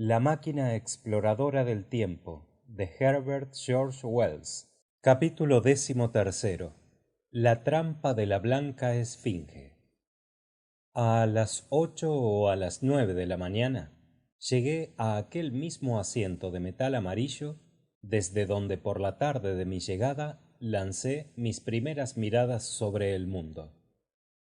La máquina exploradora del tiempo, de Herbert George Wells. Capítulo 13. La trampa de la blanca esfinge. A las 8 o a las 9 de la mañana llegué a aquel mismo asiento de metal amarillo desde donde por la tarde de mi llegada lancé mis primeras miradas sobre el mundo.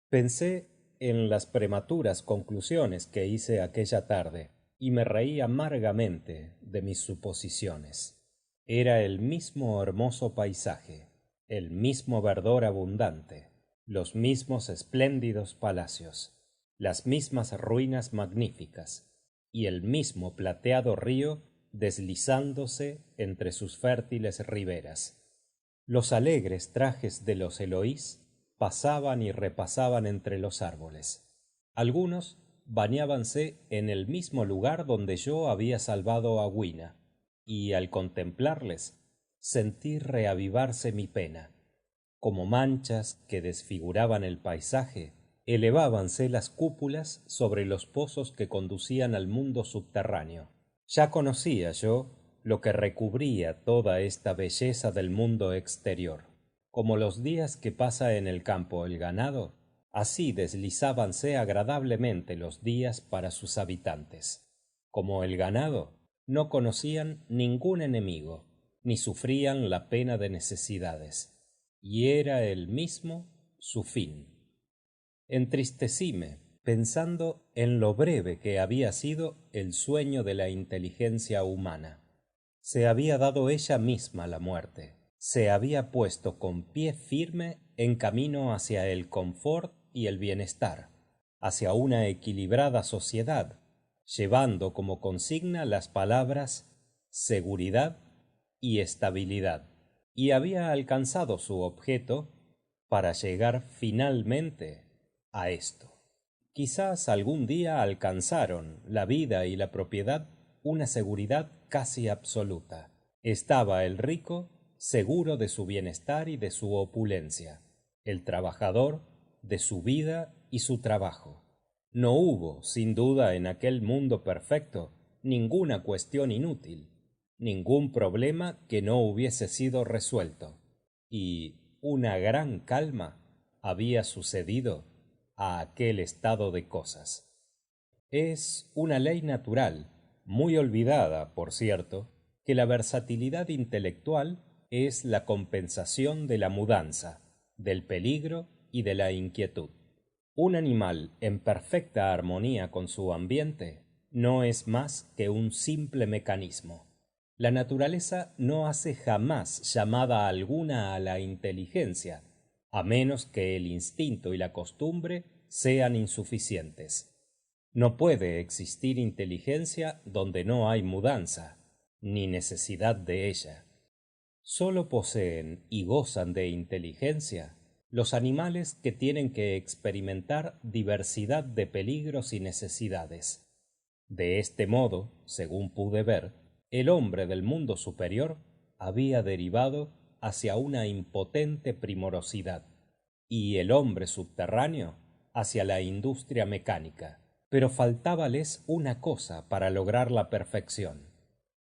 Pensé en las prematuras conclusiones que hice aquella tarde y me reí amargamente de mis suposiciones. Era el mismo hermoso paisaje, el mismo verdor abundante, los mismos espléndidos palacios, las mismas ruinas magníficas y el mismo plateado río deslizándose entre sus fértiles riberas. Los alegres trajes de los Eloís pasaban y repasaban entre los árboles. Algunos bañábanse en el mismo lugar donde yo había salvado a Wina, y al contemplarles sentí reavivarse mi pena. Como manchas que desfiguraban el paisaje, elevábanse las cúpulas sobre los pozos que conducían al mundo subterráneo. Ya conocía yo lo que recubría toda esta belleza del mundo exterior. Como los días que pasa en el campo el ganado, así deslizábanse agradablemente los días para sus habitantes. Como el ganado, no conocían ningún enemigo, ni sufrían la pena de necesidades, y era el mismo su fin. Entristecíme pensando en lo breve que había sido el sueño de la inteligencia humana. Se había dado ella misma la muerte, se había puesto con pie firme en camino hacia el confort y el bienestar, hacia una equilibrada sociedad, llevando como consigna las palabras seguridad y estabilidad, y había alcanzado su objeto para llegar finalmente a esto. Quizás algún día alcanzaron la vida y la propiedad una seguridad casi absoluta. Estaba el rico seguro de su bienestar y de su opulencia, el trabajador de su vida y su trabajo. No hubo, sin duda, en aquel mundo perfecto, ninguna cuestión inútil, ningún problema que no hubiese sido resuelto, y una gran calma había sucedido a aquel estado de cosas. Es una ley natural, muy olvidada, por cierto, que la versatilidad intelectual es la compensación de la mudanza, del peligro y de la inquietud. Un animal en perfecta armonía con su ambiente no es más que un simple mecanismo. La naturaleza no hace jamás llamada alguna a la inteligencia, a menos que el instinto y la costumbre sean insuficientes. No puede existir inteligencia donde no hay mudanza, ni necesidad de ella. Sólo poseen y gozan de inteligencia los animales que tienen que experimentar diversidad de peligros y necesidades. De este modo, según pude ver, el hombre del mundo superior había derivado hacia una impotente primorosidad, y el hombre subterráneo hacia la industria mecánica. Pero faltábales una cosa para lograr la perfección: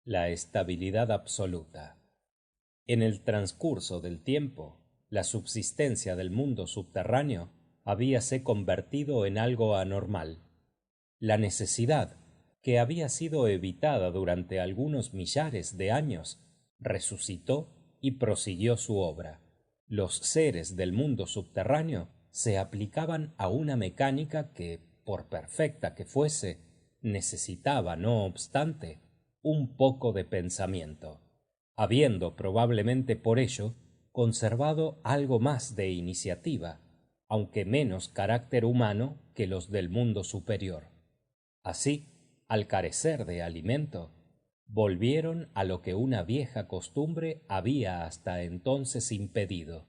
la estabilidad absoluta. En el transcurso del tiempo, la subsistencia del mundo subterráneo habíase convertido en algo anormal. La necesidad, que había sido evitada durante algunos millares de años, resucitó y prosiguió su obra. Los seres del mundo subterráneo se aplicaban a una mecánica que, por perfecta que fuese, necesitaba, no obstante, un poco de pensamiento, habiendo probablemente por ello conservado algo más de iniciativa, aunque menos carácter humano que los del mundo superior. Así, al carecer de alimento, volvieron a lo que una vieja costumbre había hasta entonces impedido.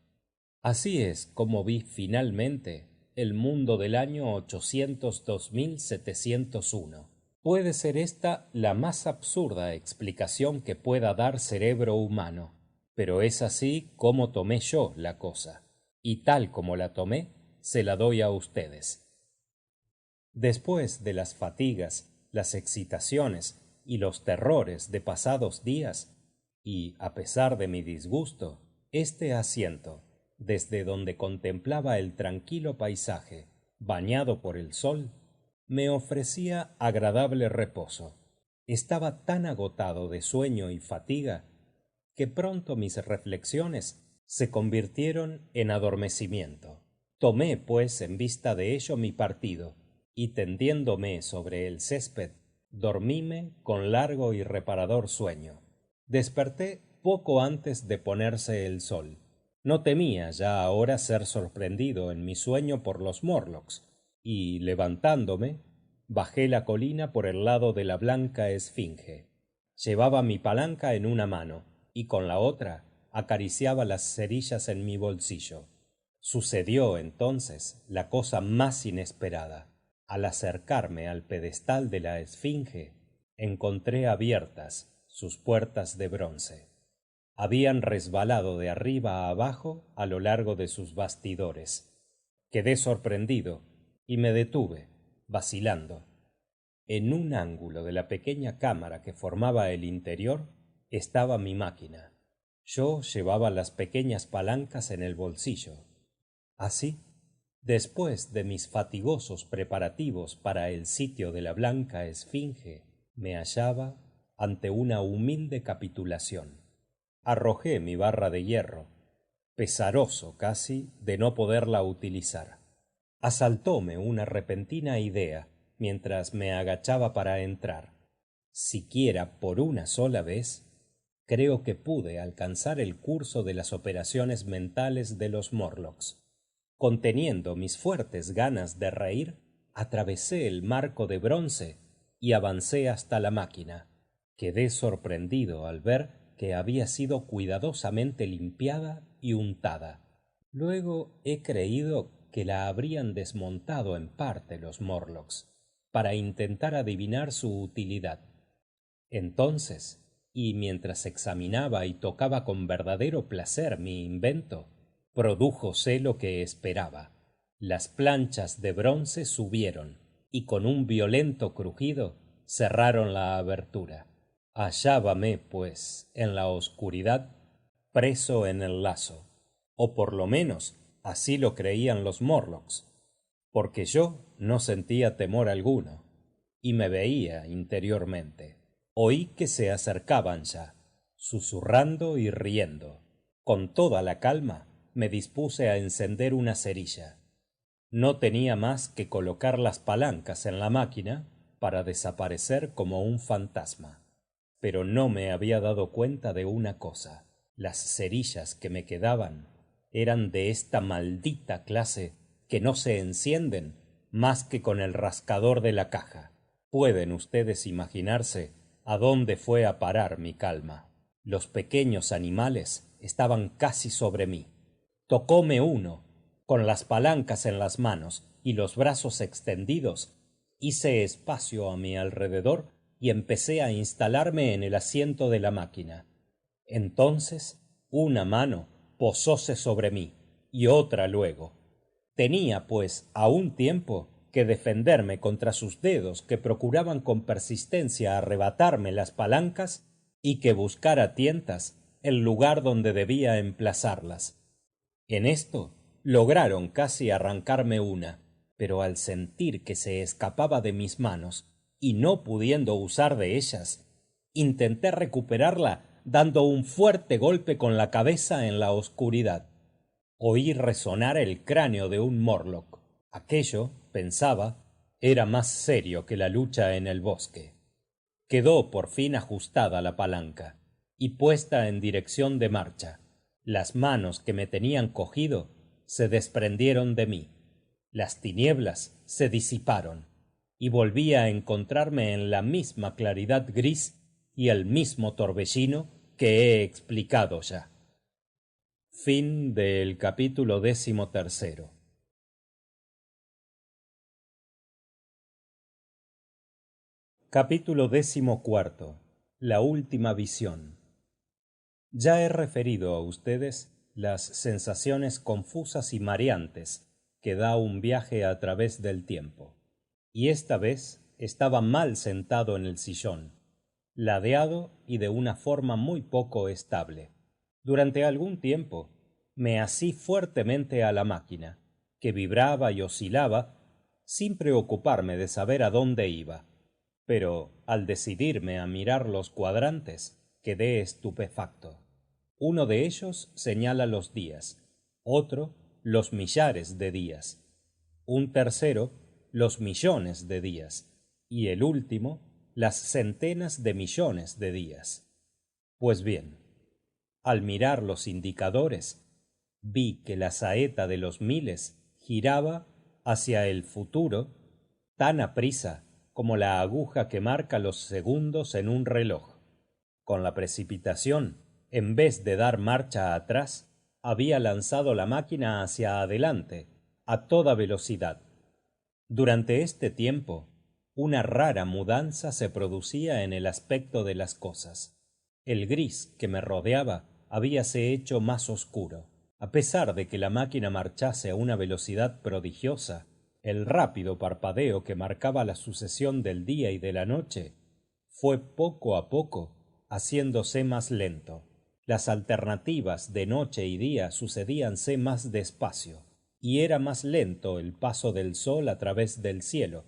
Así es como vi finalmente el mundo del año 802.701. Puede ser esta la más absurda explicación que pueda dar cerebro humano, pero es así como tomé yo la cosa, y tal como la tomé, se la doy a ustedes. Después de las fatigas, las excitaciones y los terrores de pasados días, y, a pesar de mi disgusto, este asiento, desde donde contemplaba el tranquilo paisaje, bañado por el sol, me ofrecía agradable reposo. Estaba tan agotado de sueño y fatiga que pronto mis reflexiones se convirtieron en adormecimiento. Tomé, pues, en vista de ello mi partido, y tendiéndome sobre el césped, dormíme con largo y reparador sueño. Desperté poco antes de ponerse el sol. No temía ya ahora ser sorprendido en mi sueño por los Morlocks, y, levantándome, bajé la colina por el lado de la blanca esfinge. Llevaba mi palanca en una mano, y con la otra acariciaba las cerillas en mi bolsillo. Sucedió entonces la cosa más inesperada. Al acercarme al pedestal de la esfinge, encontré abiertas sus puertas de bronce. Habían resbalado de arriba a abajo a lo largo de sus bastidores. Quedé sorprendido y me detuve, vacilando. En un ángulo de la pequeña cámara que formaba el interior estaba mi máquina. Yo llevaba las pequeñas palancas en el bolsillo. Así, después de mis fatigosos preparativos para el sitio de la blanca esfinge, me hallaba ante una humilde capitulación. Arrojé mi barra de hierro, pesaroso casi de no poderla utilizar. Asaltóme una repentina idea mientras me agachaba para entrar. Siquiera por una sola vez, creo que pude alcanzar el curso de las operaciones mentales de los Morlocks. Conteniendo mis fuertes ganas de reír, atravesé el marco de bronce y avancé hasta la máquina. Quedé sorprendido al ver que había sido cuidadosamente limpiada y untada. Luego he creído que la habrían desmontado en parte los Morlocks, para intentar adivinar su utilidad. Entonces, y mientras examinaba y tocaba con verdadero placer mi invento, prodújose lo que esperaba. Las planchas de bronce subieron, y con un violento crujido cerraron la abertura. Hallábame, pues, en la oscuridad, preso en el lazo, o por lo menos así lo creían los Morlocks, porque yo no sentía temor alguno, y me veía interiormente. Oí que se acercaban ya, susurrando y riendo. Con toda la calma me dispuse a encender una cerilla. No tenía más que colocar las palancas en la máquina para desaparecer como un fantasma. Pero no me había dado cuenta de una cosa. Las cerillas que me quedaban eran de esta maldita clase que no se encienden más que con el rascador de la caja. Pueden ustedes imaginarse a dónde fue a parar mi calma. Los pequeños animales estaban casi sobre mí. Tocóme uno. Con las palancas en las manos y los brazos extendidos, hice espacio a mi alrededor y empecé a instalarme en el asiento de la máquina. Entonces una mano posóse sobre mí y otra luego. Tenía, pues, a un tiempo que defenderme contra sus dedos que procuraban con persistencia arrebatarme las palancas y que buscar a tientas el lugar donde debía emplazarlas. En esto lograron casi arrancarme una, pero al sentir que se escapaba de mis manos y no pudiendo usar de ellas, intenté recuperarla dando un fuerte golpe con la cabeza en la oscuridad. Oí resonar el cráneo de un Morlock. Aquello, pensaba, era más serio que la lucha en el bosque. Quedó por fin ajustada la palanca y puesta en dirección de marcha. Las manos que me tenían cogido se desprendieron de mí. Las tinieblas se disiparon y volví a encontrarme en la misma claridad gris y el mismo torbellino que he explicado ya. Fin del capítulo 13. Capítulo 14. La última visión. Ya he referido a ustedes las sensaciones confusas y mareantes que da un viaje a través del tiempo. Y esta vez estaba mal sentado en el sillón, ladeado y de una forma muy poco estable. Durante algún tiempo me así fuertemente a la máquina, que vibraba y oscilaba, sin preocuparme de saber a dónde iba. Pero al decidirme a mirar los cuadrantes, quedé estupefacto. Uno de ellos señala los días, otro los millares de días, un tercero los millones de días, y el último las centenas de millones de días. Pues bien, al mirar los indicadores, vi que la saeta de los miles giraba hacia el futuro tan aprisa como la aguja que marca los segundos en un reloj. Con la precipitación, en vez de dar marcha atrás, había lanzado la máquina hacia adelante, a toda velocidad. Durante este tiempo, una rara mudanza se producía en el aspecto de las cosas. El gris que me rodeaba habíase hecho más oscuro. A pesar de que la máquina marchase a una velocidad prodigiosa, el rápido parpadeo que marcaba la sucesión del día y de la noche fue poco a poco haciéndose más lento. Las alternativas de noche y día sucedíanse más despacio, y era más lento el paso del sol a través del cielo,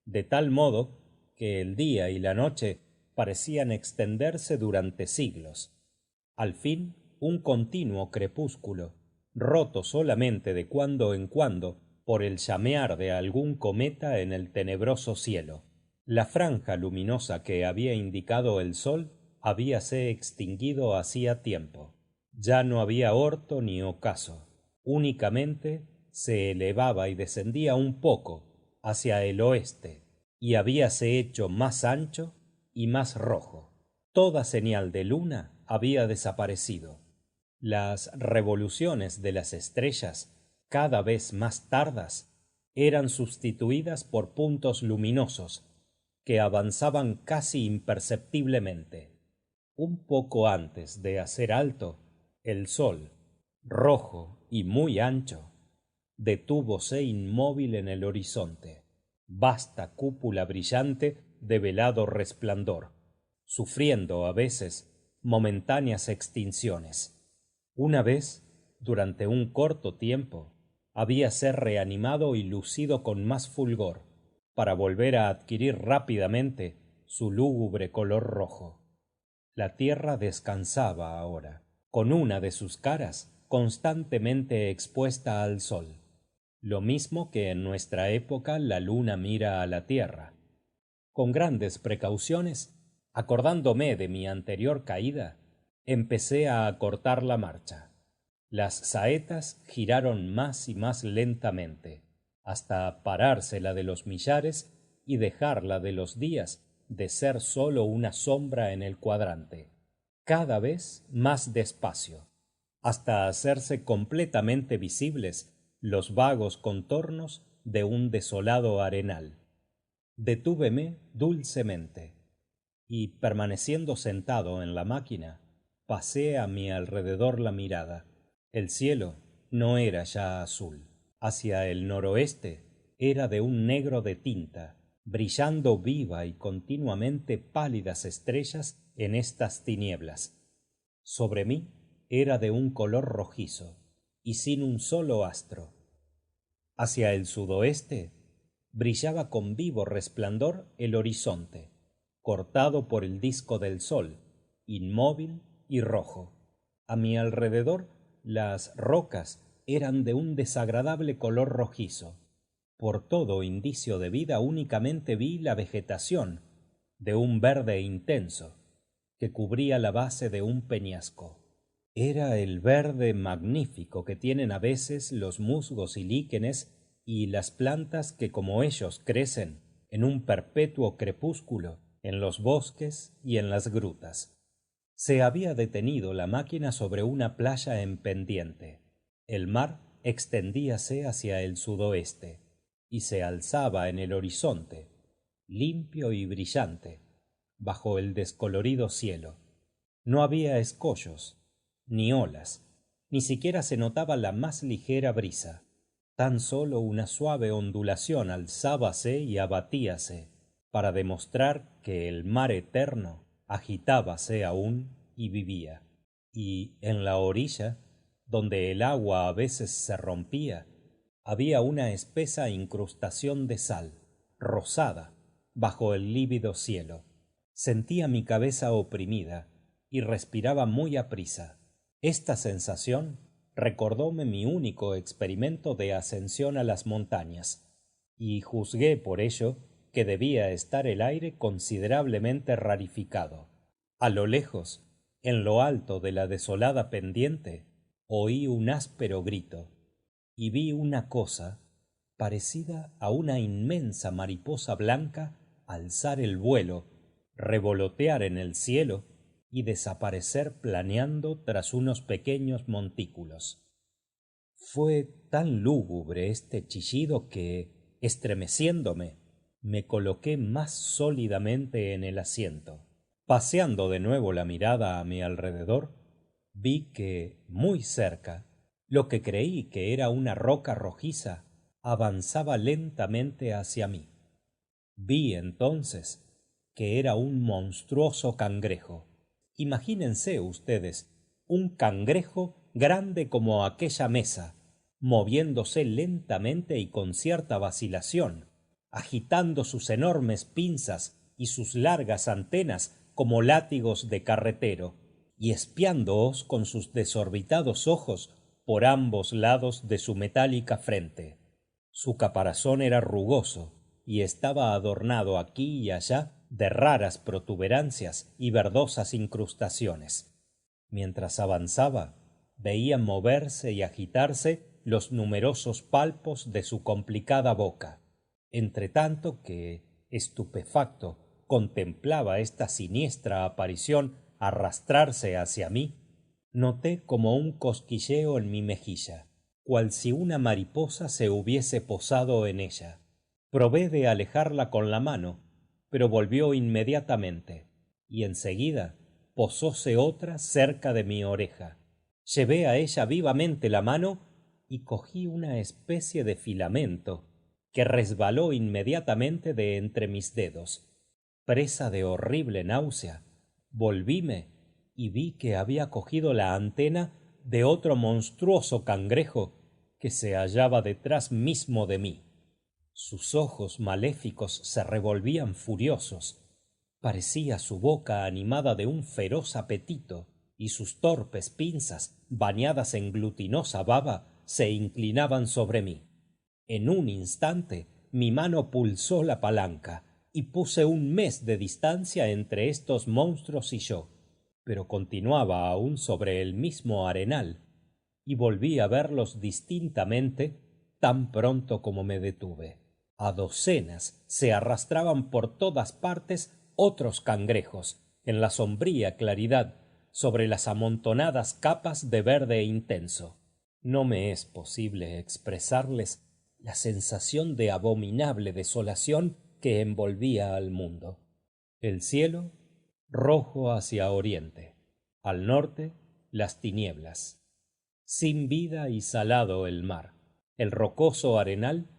de tal modo que el día y la noche parecían extenderse durante siglos. Al fin, un continuo crepúsculo, roto solamente de cuando en cuando por el llamear de algún cometa en el tenebroso cielo. La franja luminosa que había indicado el sol habíase extinguido hacía tiempo. Ya no había orto ni ocaso. Únicamente se elevaba y descendía un poco hacia el oeste, y habíase hecho más ancho y más rojo. Toda señal de luna había desaparecido. Las revoluciones de las estrellas, cada vez más tardas, eran sustituidas por puntos luminosos que avanzaban casi imperceptiblemente. Un poco antes de hacer alto, el sol, rojo y muy ancho, detúvose inmóvil en el horizonte, vasta cúpula brillante de velado resplandor, sufriendo a veces momentáneas extinciones. Una vez, durante un corto tiempo, habíase reanimado y lucido con más fulgor, para volver a adquirir rápidamente su lúgubre color rojo. La tierra descansaba ahora, con una de sus caras constantemente expuesta al sol, lo mismo que en nuestra época la luna mira a la tierra. Con grandes precauciones, acordándome de mi anterior caída, empecé a acortar la marcha. Las saetas giraron más y más lentamente, hasta pararse la de los millares y dejar la de los días de ser sólo una sombra en el cuadrante, cada vez más despacio, hasta hacerse completamente visibles los vagos contornos de un desolado arenal. Detúveme dulcemente, y permaneciendo sentado en la máquina, pasé a mi alrededor la mirada. El cielo no era ya azul. Hacia el noroeste era de un negro de tinta, brillando viva y continuamente pálidas estrellas en estas tinieblas. Sobre mí era de un color rojizo y sin un solo astro. Hacia el sudoeste brillaba con vivo resplandor el horizonte, cortado por el disco del sol, inmóvil y rojo. A mi alrededor las rocas eran de un desagradable color rojizo. Por todo indicio de vida únicamente vi la vegetación, de un verde intenso, que cubría la base de un peñasco. Era el verde magnífico que tienen a veces los musgos y líquenes y las plantas que como ellos crecen en un perpetuo crepúsculo en los bosques y en las grutas. Se había detenido la máquina sobre una playa en pendiente. El mar extendíase hacia el sudoeste y se alzaba en el horizonte, limpio y brillante, bajo el descolorido cielo. No había escollos, ni olas, ni siquiera se notaba la más ligera brisa. Tan solo una suave ondulación alzábase y abatíase, para demostrar que el mar eterno agitábase aún y vivía. Y en la orilla, donde el agua a veces se rompía, había una espesa incrustación de sal, rosada, bajo el lívido cielo. Sentía mi cabeza oprimida y respiraba muy aprisa. Esta sensación recordóme mi único experimento de ascensión a las montañas, y juzgué por ello que debía estar el aire considerablemente rarificado. A lo lejos, en lo alto de la desolada pendiente, oí un áspero grito, y vi una cosa parecida a una inmensa mariposa blanca alzar el vuelo, revolotear en el cielo y desaparecer planeando tras unos pequeños montículos. Fue tan lúgubre este chillido que, estremeciéndome, me coloqué más sólidamente en el asiento. Paseando de nuevo la mirada a mi alrededor, vi que, muy cerca, lo que creí que era una roca rojiza avanzaba lentamente hacia mí. Vi entonces que era un monstruoso cangrejo. Imagínense ustedes un cangrejo grande como aquella mesa, moviéndose lentamente y con cierta vacilación, agitando sus enormes pinzas y sus largas antenas como látigos de carretero, y espiándoos con sus desorbitados ojos por ambos lados de su metálica frente. Su caparazón era rugoso y estaba adornado aquí y allá de raras protuberancias y verdosas incrustaciones. Mientras avanzaba, veía moverse y agitarse los numerosos palpos de su complicada boca. Entretanto que, estupefacto, contemplaba esta siniestra aparición arrastrarse hacia mí, noté como un cosquilleo en mi mejilla, cual si una mariposa se hubiese posado en ella. Probé de alejarla con la mano, pero volvió inmediatamente, y enseguida posóse otra cerca de mi oreja. Llevé a ella vivamente la mano y cogí una especie de filamento que resbaló inmediatamente de entre mis dedos. Presa de horrible náusea, volvíme y vi que había cogido la antena de otro monstruoso cangrejo que se hallaba detrás mismo de mí. Sus ojos maléficos se revolvían furiosos. Parecía su boca animada de un feroz apetito, y sus torpes pinzas, bañadas en glutinosa baba, se inclinaban sobre mí. En un instante mi mano pulsó la palanca, y puse un mes de distancia entre estos monstruos y yo, pero continuaba aún sobre el mismo arenal, y volví a verlos distintamente tan pronto como me detuve. A docenas se arrastraban por todas partes otros cangrejos, en la sombría claridad, sobre las amontonadas capas de verde intenso. No me es posible expresarles la sensación de abominable desolación que envolvía al mundo. El cielo, rojo hacia oriente; al norte, las tinieblas; sin vida y salado el mar; el rocoso arenal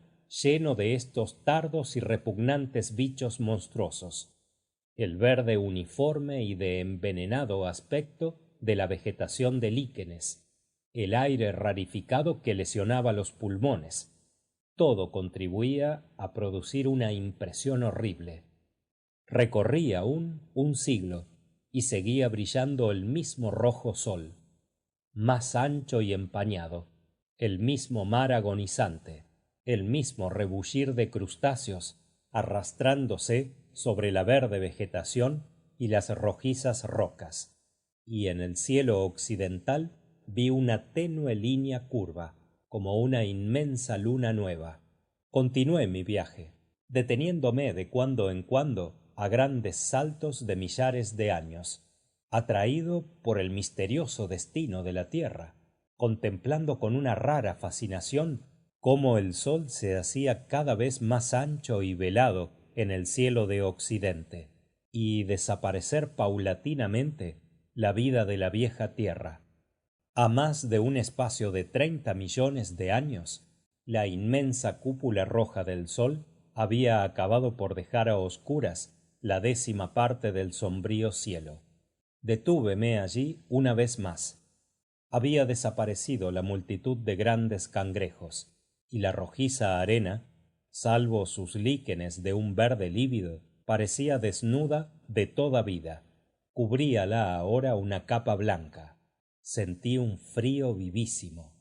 lleno de estos tardos y repugnantes bichos monstruosos; el verde uniforme y de envenenado aspecto de la vegetación de líquenes; el aire rarificado que lesionaba los pulmones. Todo contribuía a producir una impresión horrible. Recorrí aún un siglo y seguía brillando el mismo rojo sol, más ancho y empañado, el mismo mar agonizante, el mismo rebullir de crustáceos arrastrándose sobre la verde vegetación y las rojizas rocas. Y en el cielo occidental vi una tenue línea curva, como una inmensa luna nueva. Continué mi viaje, deteniéndome de cuando en cuando a grandes saltos de millares de años, atraído por el misterioso destino de la tierra, contemplando con una rara fascinación cómo el sol se hacía cada vez más ancho y velado en el cielo de occidente, y desaparecer paulatinamente la vida de la vieja tierra. A más de un espacio de 30 millones de años, la inmensa cúpula roja del sol había acabado por dejar a oscuras la 10ª parte del sombrío cielo. Detúveme allí una vez más. Había desaparecido la multitud de grandes cangrejos, y la rojiza arena, salvo sus líquenes de un verde lívido, parecía desnuda de toda vida. Cubríala ahora una capa blanca. Sentí un frío vivísimo.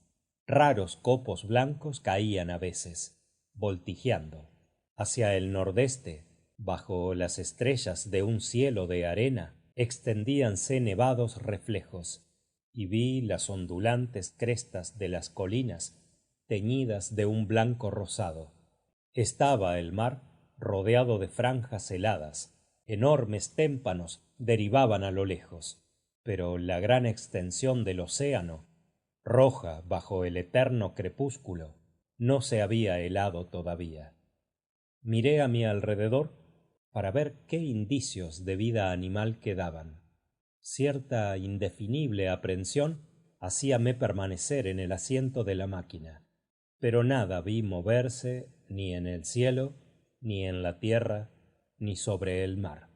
Raros copos blancos caían a veces, voltijeando. Hacia el nordeste, bajo las estrellas de un cielo de arena, extendíanse nevados reflejos, y vi las ondulantes crestas de las colinas teñidas de un blanco rosado. Estaba el mar rodeado de franjas heladas. Enormes témpanos derivaban a lo lejos, pero la gran extensión del océano, roja bajo el eterno crepúsculo, no se había helado todavía. Miré a mi alrededor para ver qué indicios de vida animal quedaban. Cierta indefinible aprensión hacíame permanecer en el asiento de la máquina, pero nada vi moverse ni en el cielo, ni en la tierra, ni sobre el mar.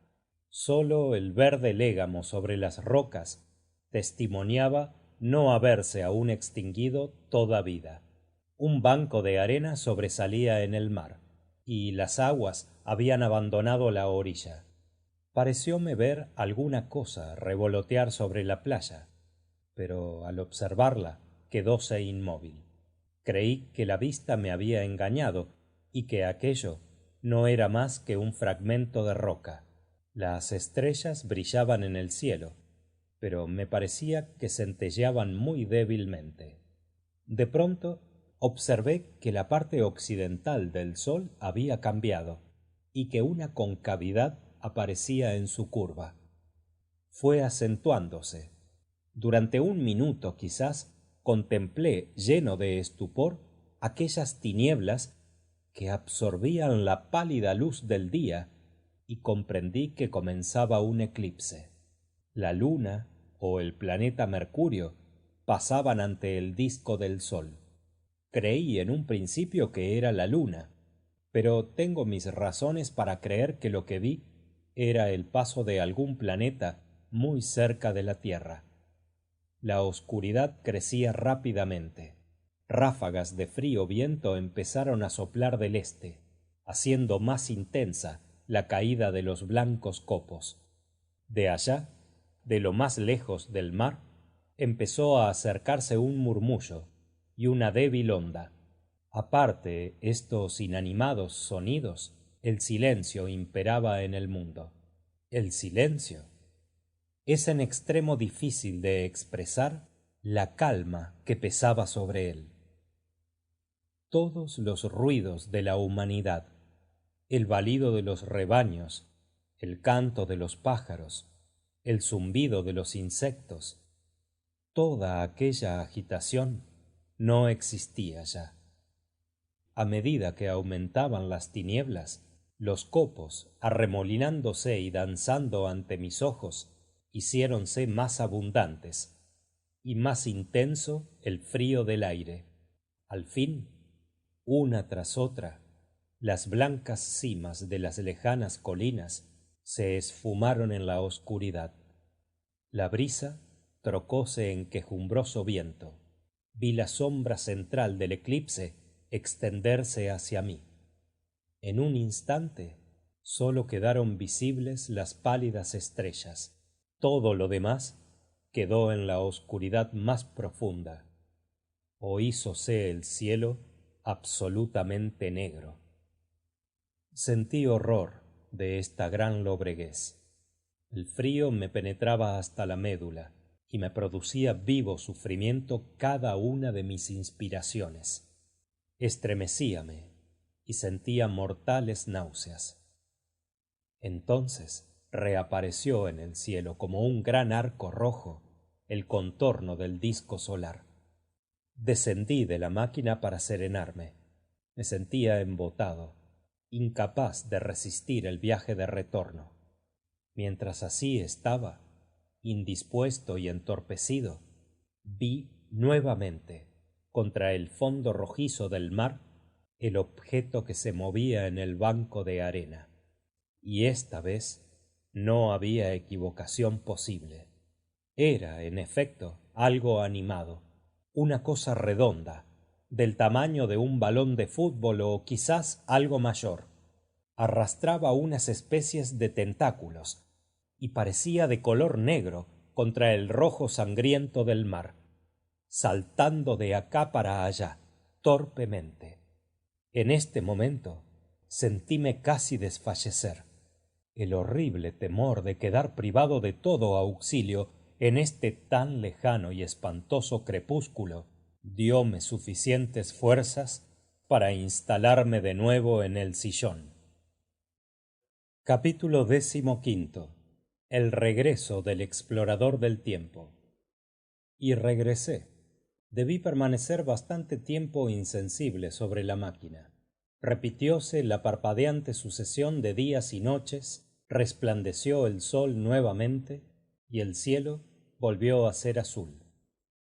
Sólo el verde légamo sobre las rocas testimoniaba no haberse aún extinguido toda vida. Un banco de arena sobresalía en el mar, y las aguas habían abandonado la orilla. Parecióme ver alguna cosa revolotear sobre la playa, pero al observarla quedóse inmóvil. Creí que la vista me había engañado y que aquello no era más que un fragmento de roca. Las estrellas brillaban en el cielo, pero me parecía que centelleaban muy débilmente. De pronto observé que la parte occidental del sol había cambiado y que una concavidad aparecía en su curva. Fue acentuándose. Durante un minuto quizás contemplé lleno de estupor aquellas tinieblas que absorbían la pálida luz del día y comprendí que comenzaba un eclipse. La luna o el planeta Mercurio pasaban ante el disco del sol. Creí en un principio que era la luna, pero tengo mis razones para creer que lo que vi era el paso de algún planeta muy cerca de la Tierra. La oscuridad crecía rápidamente. Ráfagas de frío viento empezaron a soplar del este, haciendo más intensa la caída de los blancos copos. De allá, de lo más lejos del mar, empezó a acercarse un murmullo y una débil onda. Aparte estos inanimados sonidos, el silencio imperaba en el mundo. El silencio es en extremo difícil de expresar la calma que pesaba sobre él. Todos los ruidos de la humanidad, el balido de los rebaños, el canto de los pájaros, el zumbido de los insectos, toda aquella agitación no existía ya. A medida que aumentaban las tinieblas, los copos, arremolinándose y danzando ante mis ojos, hiciéronse más abundantes, y más intenso el frío del aire. Al fin, una tras otra, las blancas cimas de las lejanas colinas se esfumaron en la oscuridad. La brisa trocóse en quejumbroso viento. Vi la sombra central del eclipse extenderse hacia mí. En un instante sólo quedaron visibles las pálidas estrellas. Todo lo demás quedó en la oscuridad más profunda, o hízose el cielo absolutamente negro. Sentí horror de esta gran lobreguez. El frío me penetraba hasta la médula y me producía vivo sufrimiento cada una de mis inspiraciones. Estremecíame y sentía mortales náuseas. Entonces reapareció en el cielo como un gran arco rojo el contorno del disco solar. Descendí de la máquina para serenarme. Me sentía embotado, incapaz de resistir el viaje de retorno. Mientras así estaba, indispuesto y entorpecido, vi nuevamente, contra el fondo rojizo del mar, el objeto que se movía en el banco de arena. y esta vez no había equivocación posible. Era, en efecto, algo animado, una cosa redonda, del tamaño de un balón de fútbol o quizás algo mayor. Arrastraba unas especies de tentáculos y parecía de color negro contra el rojo sangriento del mar, saltando de acá para allá, torpemente. En este momento sentíme casi desfallecer. El horrible temor de quedar privado de todo auxilio en este tan lejano y espantoso crepúsculo dióme suficientes fuerzas para instalarme de nuevo en el sillón. Capítulo XV. El regreso del explorador del tiempo. Y regresé. Debí permanecer bastante tiempo insensible sobre la máquina. Repitióse la parpadeante sucesión de días y noches, resplandeció el sol nuevamente y el cielo volvió a ser azul.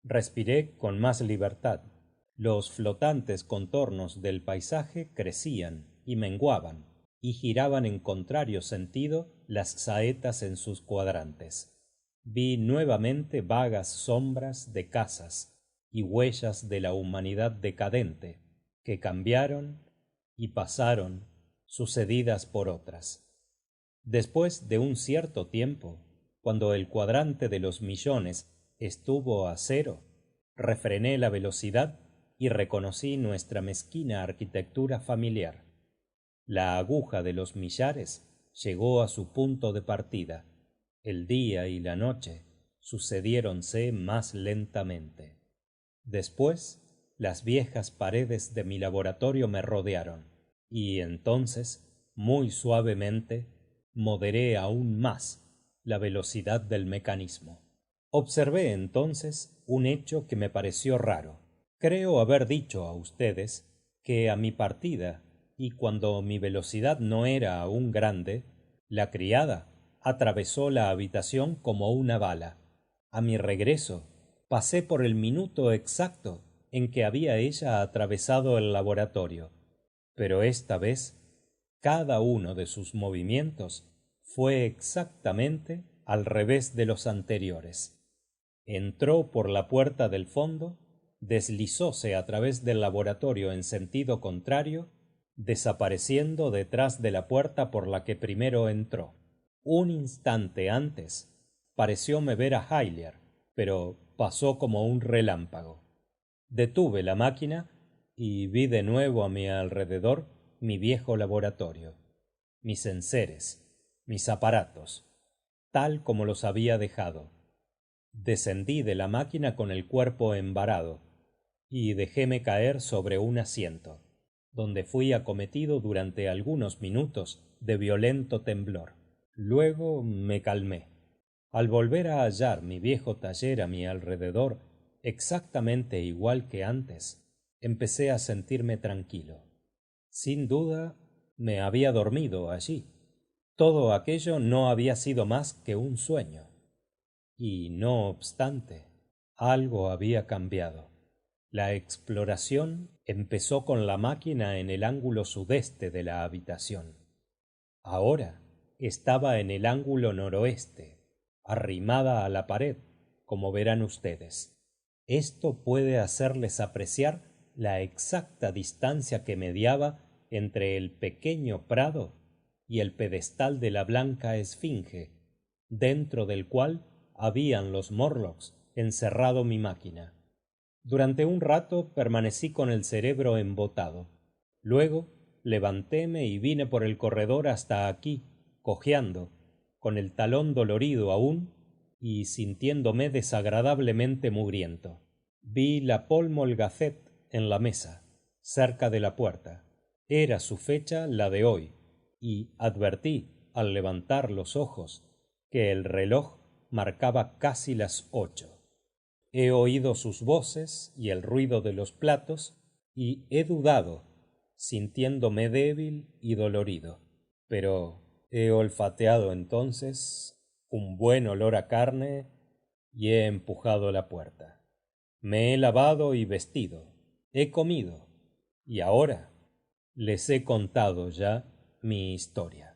Respiré con más libertad. Los flotantes contornos del paisaje crecían y menguaban y giraban en contrario sentido las saetas en sus cuadrantes. Vi nuevamente vagas sombras de casas y huellas de la humanidad decadente que cambiaron y pasaron sucedidas por otras. Después de un cierto tiempo, cuando el cuadrante de los millones estuvo a 0, refrené la velocidad y reconocí nuestra mezquina arquitectura familiar. La aguja de los millares llegó a su punto de partida. El día y la noche sucediéronse más lentamente. Después, las viejas paredes de mi laboratorio me rodearon, y entonces, muy suavemente, moderé aún más la velocidad del mecanismo. Observé entonces un hecho que me pareció raro. Creo haber dicho a ustedes que a mi partida, y cuando mi velocidad no era aún grande, la criada atravesó la habitación como una bala. A mi regreso, pasé por el minuto exacto en que había ella atravesado el laboratorio, pero esta vez cada uno de sus movimientos fue exactamente al revés de los anteriores. Entró por la puerta del fondo, deslizóse a través del laboratorio en sentido contrario, desapareciendo detrás de la puerta por la que primero entró. Un instante antes parecióme ver a Hyler, pero pasó como un relámpago. Detuve la máquina y vi de nuevo a mi alrededor mi viejo laboratorio, mis enseres, mis aparatos, tal como los había dejado. Descendí de la máquina con el cuerpo embarado y dejéme caer sobre un asiento, donde fui acometido durante algunos minutos de violento temblor. Luego me calmé. Al volver a hallar mi viejo taller a mi alrededor exactamente igual que antes, empecé a sentirme tranquilo. Sin duda, me había dormido allí. Todo aquello no había sido más que un sueño. Y no obstante, algo había cambiado. La exploración empezó con la máquina en el ángulo sudeste de la habitación. Ahora estaba en el ángulo noroeste, arrimada a la pared, como verán ustedes. Esto puede hacerles apreciar la exacta distancia que mediaba entre el pequeño prado y el pedestal de la blanca esfinge, dentro del cual habían los Morlocks encerrado mi máquina. Durante un rato permanecí con el cerebro embotado. Luego levantéme y vine por el corredor hasta aquí, cojeando, con el talón dolorido aún y sintiéndome desagradablemente mugriento. Vi la Pall Gazette en la mesa, cerca de la puerta. Era su fecha la de hoy, y advertí, al levantar los ojos, que el reloj marcaba casi las 8. He oído sus voces y el ruido de los platos, y he dudado, sintiéndome débil y dolorido. Pero he olfateado entonces un buen olor a carne y he empujado la puerta. Me he lavado y vestido, he comido, y ahora les he contado ya mi historia.